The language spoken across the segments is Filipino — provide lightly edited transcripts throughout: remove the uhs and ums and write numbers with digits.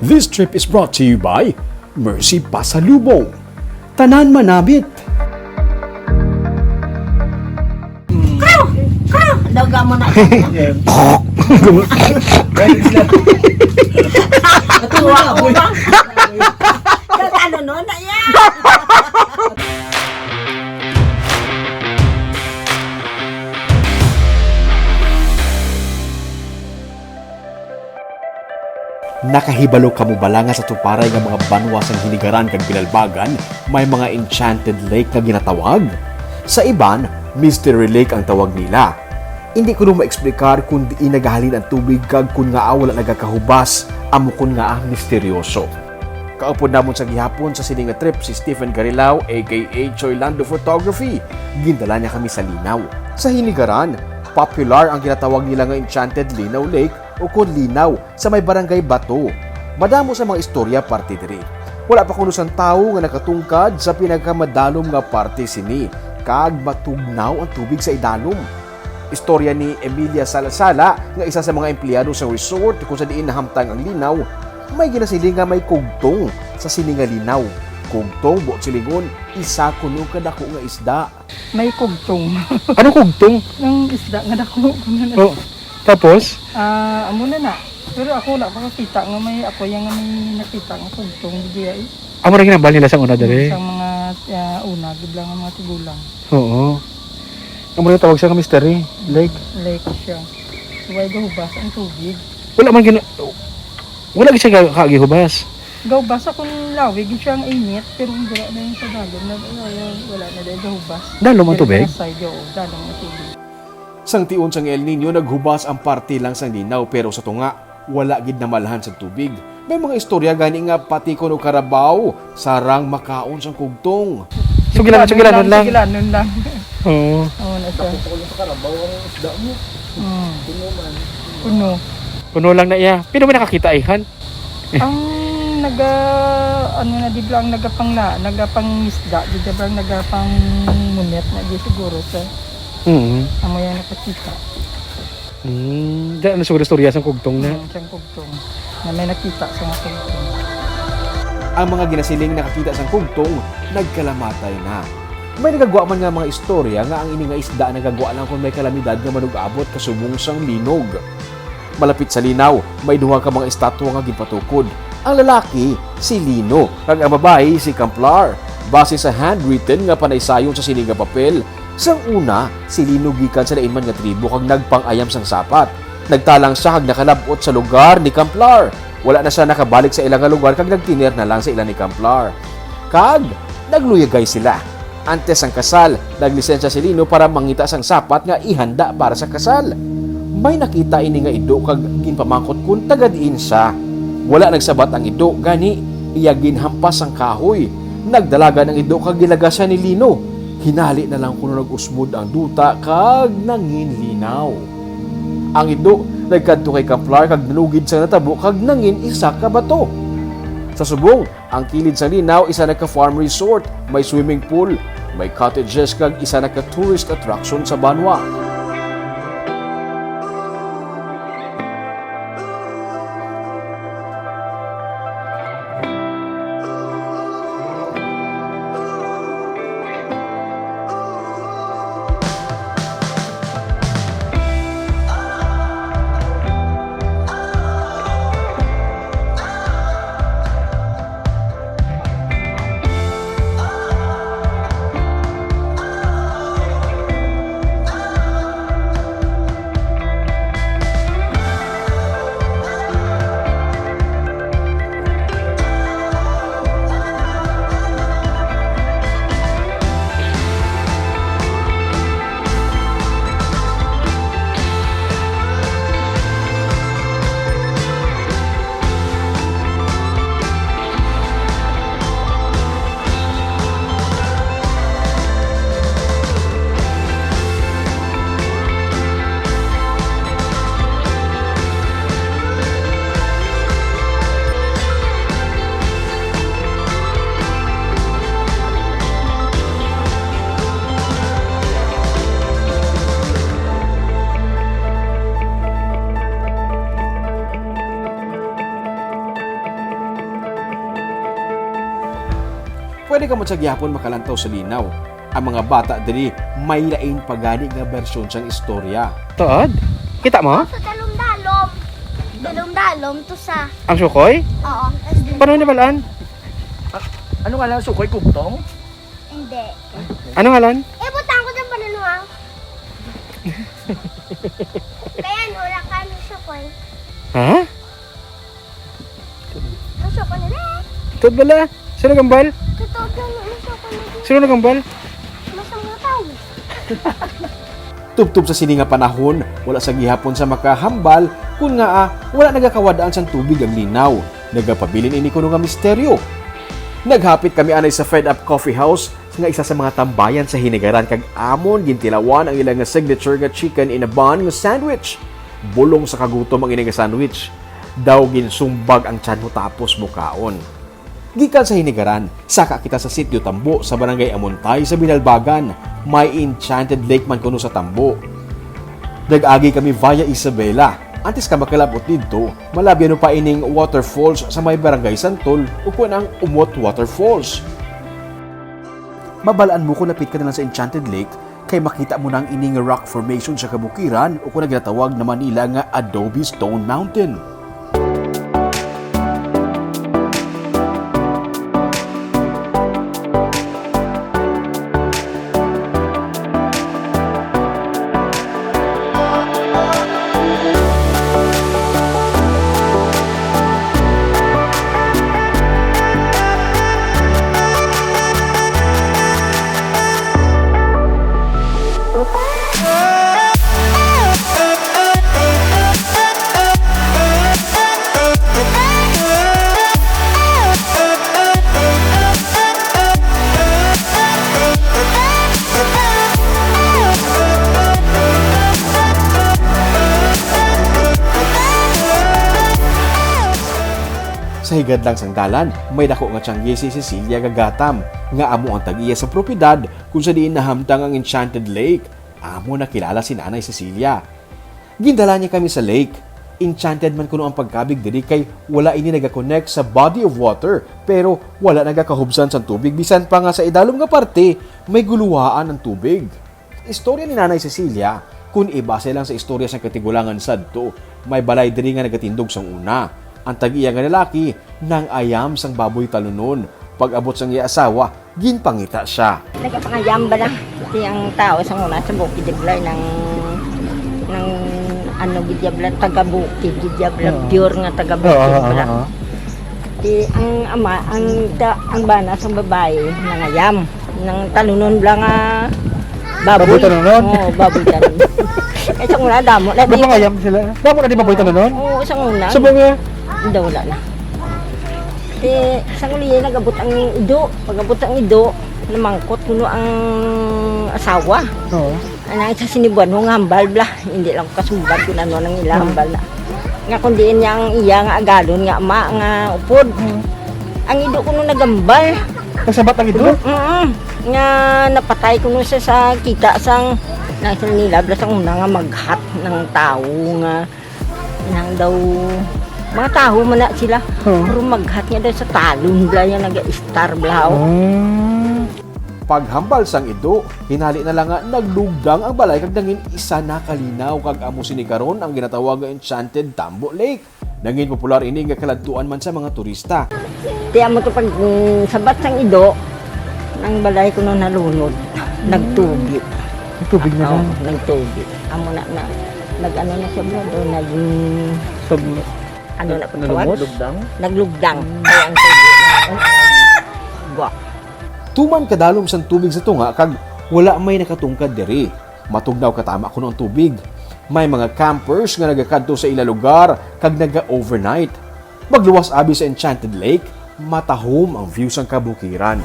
This trip is brought to you by Mercy Pasalubong. Tanan Manamit. Daga mo na. Tuwa ko ba? Ano no na yan? Nakahibalo kamo bala nga sa tuparay nga mga banwa sang hinigaran kag binalbagan, may mga enchanted lake nga ginatawag. Sa iban, mystery lake ang tawag nila. Hindi ko nung maeksplikar kung di nagahalin ang tubig kag kun nga wala nagakahubas, amo kun nga misteryoso. Kaupod namon sa gihapon sa sining nga trip si Stephen Garilao aka Choylando Photography. Gindala niya kami sa linaw. Sa hinigaran, popular ang ginatawag nila nga Enchanted Linaw Lake o kung linaw sa may barangay Bato. Madamo sa mga istorya parte diri. Wala pa kuno sang tawo nga nakatungkad sa pinakamadalom nga parte sini kag matugnaw ang tubig sa idalom. Istorya ni Emilia Salasala nga isa sa mga empleyado sa resort kung sa diin nahamtang ang linaw, may ginasiling nga may kugtong sa sininga linaw. Kugtong buot silingon, isa kuno kadako nga isda. May kugtong. Ano kugtong? Ng isda nga dako. Oh, tapos? Amo na. Pero ako wala pa kakita nga may ako yang may nakita nga kugtong diya eh. Amo rin ginabal nila sa una dali? Sa mga una, giblang nga mga tigulang. Oo. Amo rin tawag siya nga mystery lake. Lake siya. Suway gahubas ang tubig. Wala man wala gid siya kagihubas. Gahubas akong lawig siya ang init pero hindi na yung sa dalom na wala na dahil gahubas. Dalom ang tubig? Dalom ang tubig. Sang tiun sang El Nino naghubas ang parte lang sang linaw pero sa tunga wala gid na malahan sa tubig. May mga istorya gani nga pati kuno karabaw sarang makaon sang kugtong. Sugilanon lang. Sugilanon lang. Oo. Oo na siya. Kuno sa karabaw ang isda mo. Kuno man. Puno. Puno lang na iya. Pino ba nakakita ihan? Ang nagapang isda, di bang nagapang munit na di siguro sa amo yan nakakita. Ano siguro storya sa kugtong na? Siyang kugtong na may nakita sa mga kugtong. Ang mga ginasiling nakakita sang kugtong nagkalamatay na. May nagagawa man nga mga istorya nga ang ini nga isda nagagawa lang kung may kalamidad nga manug-abot kasubong sang linog. Malapit sa linaw, may duha ka mga estatwa nga ginpatukod. Ang lalaki, si Lino, kag ang babae, si Camplar. Base sa handwritten nga panaysayon sa sining nga papel, sang una, si Lino gikan sa lainman nga tribo kag nagpangayam sang sapat. Nagtalang siya kag nakalabot sa lugar ni Camplar. Wala na siya nakabalik sa ilang nga lugar kag nagtiner na lang sa ilang ni Camplar. Kag nagluyagay sila. Antes ang kasal, naglisensya si Lino para mangita sang sapat nga ihanda para sa kasal. May nakita ini nga ido kag ginpamangkot kun taga-diin siya. Wala nagsabat ang ido gani iya ginhampas ang kahoy. Nagdalaga ng ido kag gilaga siya ni Lino. Hinali na lang kuno nag-usmod ang duta kag nangin linaw. Ang ido nagkadto kay Camplar kag nanugid sa natabo kag nangin isa ka bato. Sa subong, ang kilid sa linaw isa na ka farm resort, may swimming pool, may cottages kag isa na ka tourist attraction sa banwa. Pwede ka man sa gihapon makalantaw sa linaw. Ang mga bata diri may lain pagani nga bersyon sang istorya. Toad? Kita mo? Sa dalom-dalom. Dalom-dalom to sa... Ang sukoy? Oo. Paano nabalaan? Ano nga lang, sukoy kugtong? Hindi. Ano ngalan? Eh, butang ko dyan panaluang. Kaya wala kami sukoy. Ha? Ang sukoy nila eh. Toad bala? Sino nagambal? Totoo lang ang sukoy nila. Sino nagambal? Mas ang mga tao. Tubtub sa sini nga panahon, wala sa gihapon sa makahambal, kun nga wala nagakawadaan sang tubig ang linaw. Nagapabilin ini kuno nga misteryo. Naghapit kami anay sa Fed Up Coffee House nga isa sa mga tambayan sa Hinigaran kag amon gintilawan ang ilang nga signature nga chicken in a bun nga sandwich. Bulong sa kagutom ang ining nga sandwich. Daw ginsumbag ang tiyan mo tapos mukaon. Gikan sa Hinigaran, saka kita sa sitio Tambo sa barangay Amontay sa Binalbagan. May enchanted lake man kuno sa Tambo. Nag-agi kami via Isabela. Antes ka makalabot dito, malabyan pa ining waterfalls sa may barangay Santol o kung ang Umot Waterfalls. Mabalaan mo kung lapit ka na lang sa enchanted lake kay makita mo na ang ining rock formation sa kabukiran o kung nagtatawag na Manila nga Adobe Stone Mountain. Sa higad lang sang dalan, may dako nga tiyanggi si Cecilia Gagatam, nga amo ang tag-iya sa propiedad kung sa diin nahamtang ang Enchanted Lake. Amo nakilala si Nanay Cecilia. Gindala niya kami sa lake. Enchanted man kuno ang pagkabig diri kay wala ini nagakonect sa body of water, pero wala nagakahubsan sa tubig bisan pa nga sa idalom nga parte may guluhaan ang tubig. Istorya ni Nanay Cecilia, kung ibase lang sa istorya sa katigulangan sadto, may balay diri nga nagatindog sang una. Ang tag-iya nga lalaki nang ayam sang baboy talunon. Pag abot sang iya asawa, ginpangita siya. Nagpangayam ba na? Kasi ang tao sa muna sa bukid Diblay ng ano Gidyabla, taga-bukid Gidyabla, pure nga taga-bukid pala. Di ang ama, ang bana sa babae nangayam, nang talunon bla nga baboy. Baboy talunon? Oo, baboy talunon. Isang una, damo na. Ba't mga ayam sila? Damo na di baboy talunon? Oo, isang una. Sabong nga? Hindi, wala na. Isang uli, nagabot ang ido. Pag-abot ang ido, namangkot kuno ang asawa. Oo. Anang isa sinibuan mo nga hambal bla. Hindi lang kasumbat kung ano nang ila hambal na. Nga kundiin niya ang iya nga agalon nga ama nga upod. Ang ido kuno nagambal. Kasabat ang ito? Nga napatay kuno siya sa kita sang nasa nila bla sang una nga maghat ng tao nga nang daw mga tao man na sila. Pero maghat niya daw sa talon bla yan nag-star bla. Paghambal sang ido, hinali na lang nga naglugdang ang balay kag nangin isa na kalinaw kag amo sini karon ang ginatawag nga Enchanted Tambo Lake. Nangin popular ini nga kaladtuan man sa mga turista. Tiyan mo to pag sabat sang ido nang balay ko nung nalunod, nagtubi. Tubig na lang. Nagtubi. Amo na nag-ano na siya bro, doon ano na pagtawag? Naglugdang. Kaya ang tubi na buwak. Tuman kadalom sang tubig sa tunga kag wala may nakatungkad diri. Matugnaw katama kuno ang tubig. May mga campers nga nagakadto sa ila lugar kag naga-overnight. Magluwas abi sa Enchanted Lake, matahom ang view sang kabukiran.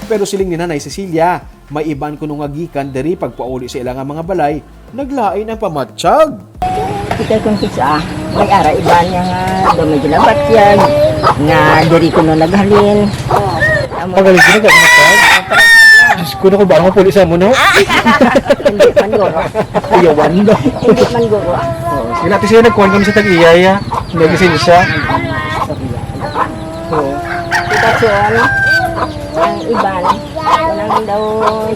Pero siling ni Nanay Cecilia, may iban kuno nga gikan diri pagpauli sa ilang mga balay, naglain ang pamatsyag. Kita kung kisa, may ara iba niya nga may ginabat yan, nga diri ko na naghalin. Pagaling ka na ka. Diyos ko na kung ba ako pulisa mo, no? Hindi man guro. Iyawan do. Hindi man guro. Kailan siya nagkuhan kami sa tag-iyaya. Nag-isin siya. Kita siya, ang iban, kunang daw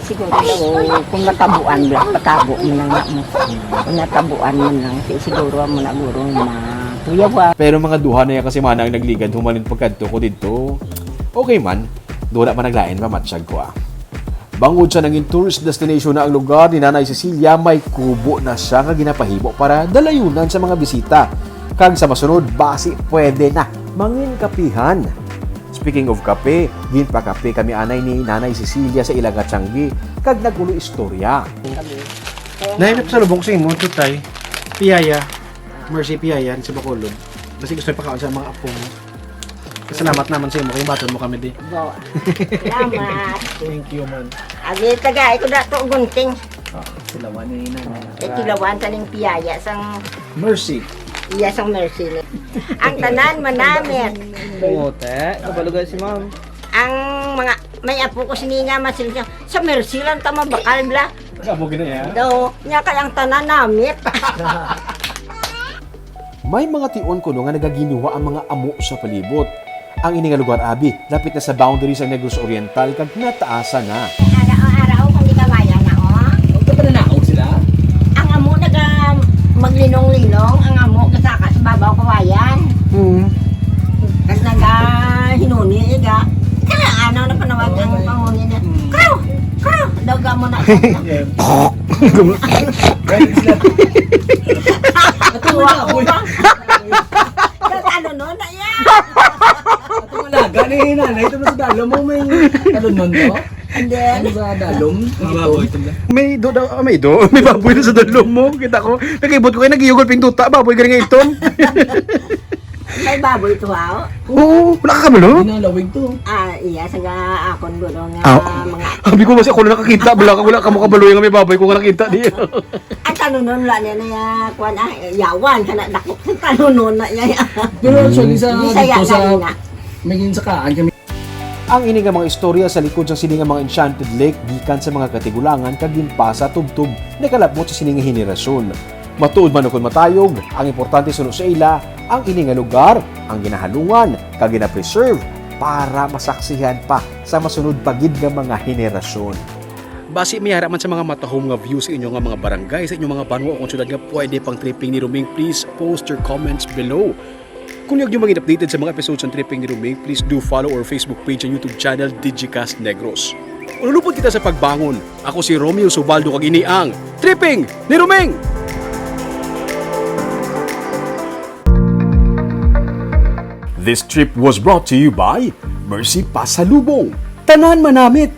siguro daw, kung natabuan ba, patabo mo lang mo. Kung natabuan mo lang, siguro mo na guro na tuyawa. Pero mga duha na yan kasi man ang nagligad humalin pagkadto ko dito. Okay man, doon na man naglain pamatsyag ko Bangod sa naging tourist destination na ang lugar ni Nanay Cecilia, may kubo na siya nga ginapahimo para dalayunan sa mga bisita. Kag sa masunod, basi pwede na mangin kapihan. Speaking of kape, ginpakape kami anay ni Nanay Cecilia sa Ilaga Tianggi, kag nagulo istorya. Nahinap sa lubong sa imo, tutay. Piyaya. Mercy Piyaya sa Bacolod. Kasi gusto pa sa mga apo mo. Salamat naman sa imo, kayong baton mo kami di. Bo. Salamat. Thank you, man. Abi taga iko dato gunting. Silawan ni Nanay. Kilawan sa ning piyaya sang Mercy. iya sang mercy. Ang tanan manamit. Pumote. Kabalugan si ma'am. Ang mga may apo ko sininga masil sa mercy lang ta mabakal bla. Amo gina ya. Do, nya kayang tanan namit. May mga tion kuno nga nagaginuwa ang mga amo sa palibot. Ang ini nga lugar abi, lapit na sa boundaries ng Negros Oriental kag nataasa na. Araw-araw kung di kamaya na Ito pa nanakaw sila? Ang amo naga maglinong-linong, ang amo kasaka sa babaw kawayan. Kag naga hinuni iga. Kaya ano na panawag ang panguni na. Kraw! Kraw! Daw ka mo na. Tuwa ko ba? Kag ano nun na yan? Ito malaga ni Nanay. Ito sa dalom mo may talon nun to? And then, Ano sa dalom? Mababoy ito na. May do daw, may do. May baboy na sa dalom mo. Kita ko. Nakibot ko kayo nagiyugol pintuta. Baboy galing nga itom. may baboy to ha? Oo, wala ka kamalo. Pinalawig to. Iya, saga akon gulo nga mga... Sabi ko kasi ako na nakakita. Wala ka mo kabaloy nga may baboy ko nakakita di. Ang tanunon la niya na kuan yawan kana dakop sa tanunon na niya. Pero actually sa Bisaya dito sa na. may ginsakaan kami. Ang ini nga mga istorya sa likod sa sininga mga Enchanted Lake gikan sa mga katigulangan kag ginpasa tubtub nakalabot sa sininga henerasyon. Matuod man ukon matayog, ang importante suno sa ila ang ini nga lugar, ang ginahalungan kag gina-preserve para masaksihan pa sa masunod pagid nga mga henerasyon. Basi miyara man sa mga matahom nga views sa inyo nga mga barangay, sa inyong mga banwa o kung syudad nga pwede pang tripping ni Ruming, please post your comments below. Kung yung maging updated sa mga episodes ng Tripping ni Ruming, please do follow our Facebook page and YouTube channel, Digicast Negros. Ululupot kita sa pagbangon. Ako si Romeo Subaldo kag ini ang Tripping ni Ruming! This trip was brought to you by Mercy Pasalubong. Tanan manamit!